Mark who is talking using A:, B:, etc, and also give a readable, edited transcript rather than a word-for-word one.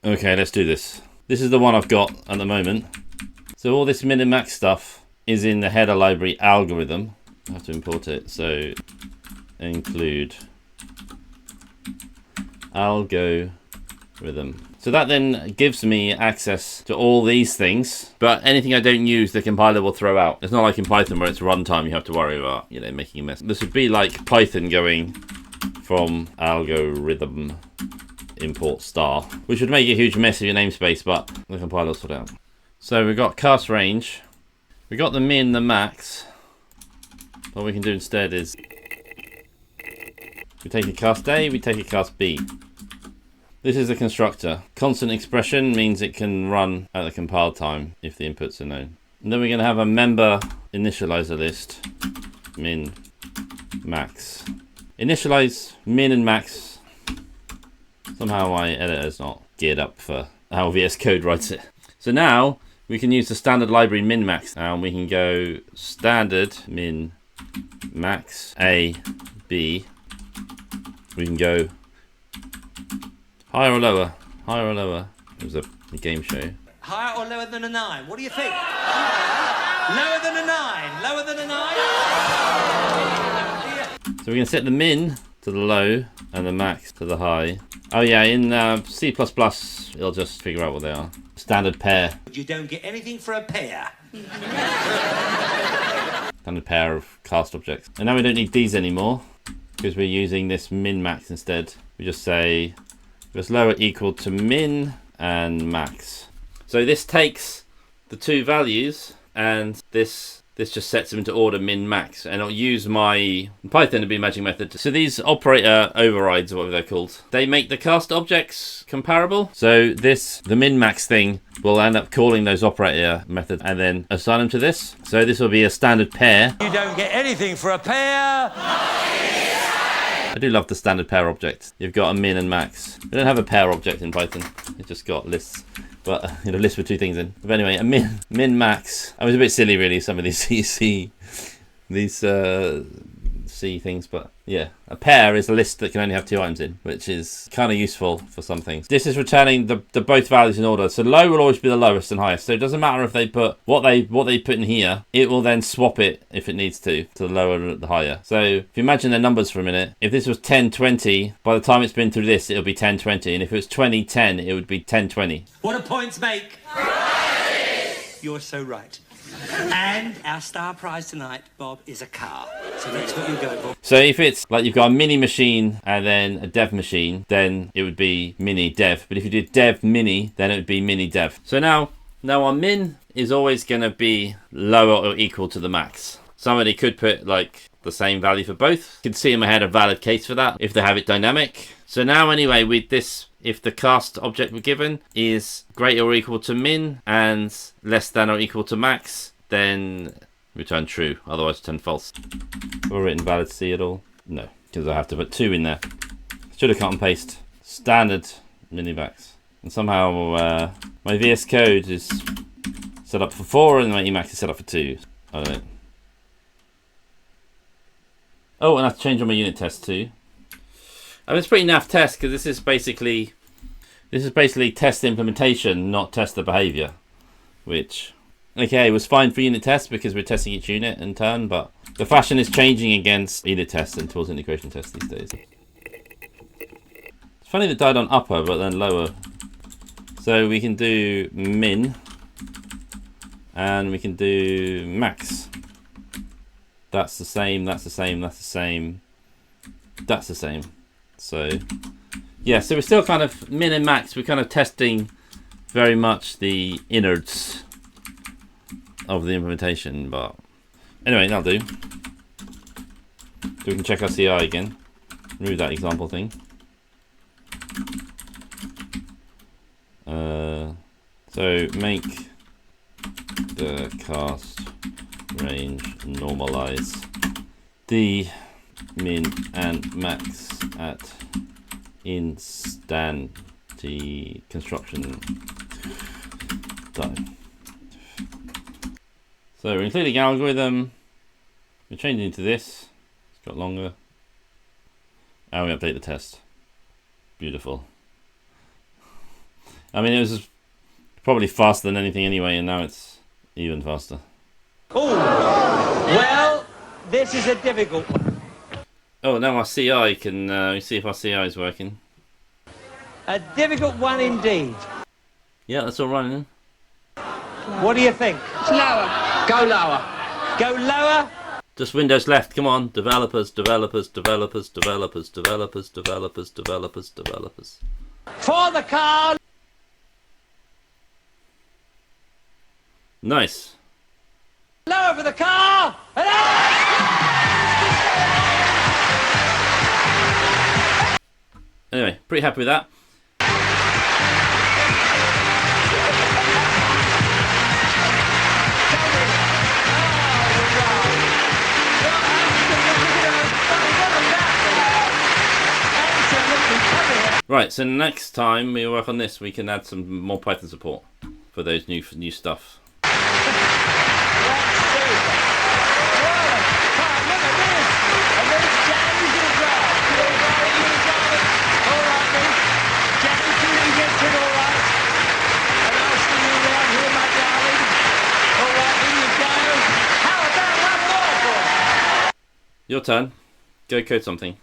A: Okay, let's do this. This is the one I've got at the moment. So all this min and max stuff is in the header library algorithm. I have to import it. So include algorithm. So that then gives me access to all these things, but anything I don't use, the compiler will throw out. It's not like in Python where it's runtime, you have to worry about, you know, making a mess. This would be like Python going from algorithm import star, which would make a huge mess of your namespace, but the compiler will sort it out. So we've got cast range, we got the min, the max. What we can do instead is we take a cast A, we take a cast B. This is a constructor. Constant expression means it can run at the compile time if the inputs are known. And then we're going to have a member initializer list, min, max. Initialize min and max. Somehow my editor's not geared up for how VS Code writes it. So now we can use the standard library minmax, and we can go standard min max A B. We can go higher or lower? Higher or lower? It was a game show.
B: Higher or lower than a 9? What do you think? Lower than a 9? Lower than a 9?
A: So we can set the min to the low and the max to the high. Oh yeah, in C++, it'll just figure out what they are. Standard pair.
B: You don't get anything for a pair.
A: Standard pair of cast objects. And now we don't need these anymore because we're using this min max instead. We just say it's lower equal to min and max. So this takes the two values and this just sets them into order min max, and I'll use my Python to be magic method. So these operator overrides, or whatever they're called, they make the cast objects comparable. So this, the min max thing, will end up calling those operator methods and then assign them to this. So this will be a standard pair.
B: You don't get anything for a pair.
A: I do love the standard pair object. You've got a min and max. We don't have a pair object in Python. It's just got lists. But you know, list with two things in. But anyway, a min max. I was a bit silly really, some of these C things, but yeah, a pair is a list that can only have two items in, which is kind of useful for some things. This is returning the both values in order. So low will always be the lowest and highest. So it doesn't matter if they put what they put in here. It will then swap it if it needs to the lower and the higher. So if you imagine their numbers for a minute, if this was 1020, by the time it's been through this, it'll be 1020, and if it was 2010, it would be 1020.
B: What do points make? Right. You're so right. And our star prize tonight, Bob, is a car. So that's what you're going for.
A: So if it's like you've got a mini machine and then a dev machine, then it would be mini dev. But if you did dev mini, then it would be mini dev. So now our min is always going to be lower or equal to the max. Somebody could put like the same value for both. You can see in my head a valid case for that if they have it dynamic. So now anyway, with this, if the cast object we're given is greater or equal to min and less than or equal to max, then return true, otherwise return false. Have I written valid C at all? No, because I have to put 2 in there. Should have cut and paste. Standard minimax. And somehow my VS Code is set up for 4 and my Emacs is set up for 2. I don't know. Oh, and I have to change on my unit test too. I mean, it's pretty naff test because this is basically test the implementation, not test the behavior. Which, okay, it was fine for unit tests because we're testing each unit in turn, but the fashion is changing against unit tests and tools integration tests these days. It's funny that it died on upper, but then lower. So we can do min, and we can do max. That's the same, that's the same, that's the same, that's the same. So, yeah, so we're still kind of min and max. We're kind of testing very much the innards of the implementation, but anyway, that'll do. So we can check our CI again. Remove that example thing. So make the cast range normalize the min and max at instanti construction done. So we're including algorithm, we're changing to this, it's got longer, and we update the test. Beautiful. I mean, it was probably faster than anything anyway, and now it's even faster.
B: Oh, well, this is a difficult one.
A: Oh, now our CI can, we see if our CI is working.
B: A difficult one indeed.
A: Yeah, that's all running.
B: What do you think?
C: Lower. Go lower.
B: Go lower?
A: Just Windows left, come on. Developers, developers, developers, developers, developers, developers, developers, developers.
B: For the car!
A: Nice.
B: Lower for the car!
A: Anyway, pretty happy with that. Right, so next time we work on this, we can add some more Python support for those new stuff. Your turn. Go code something.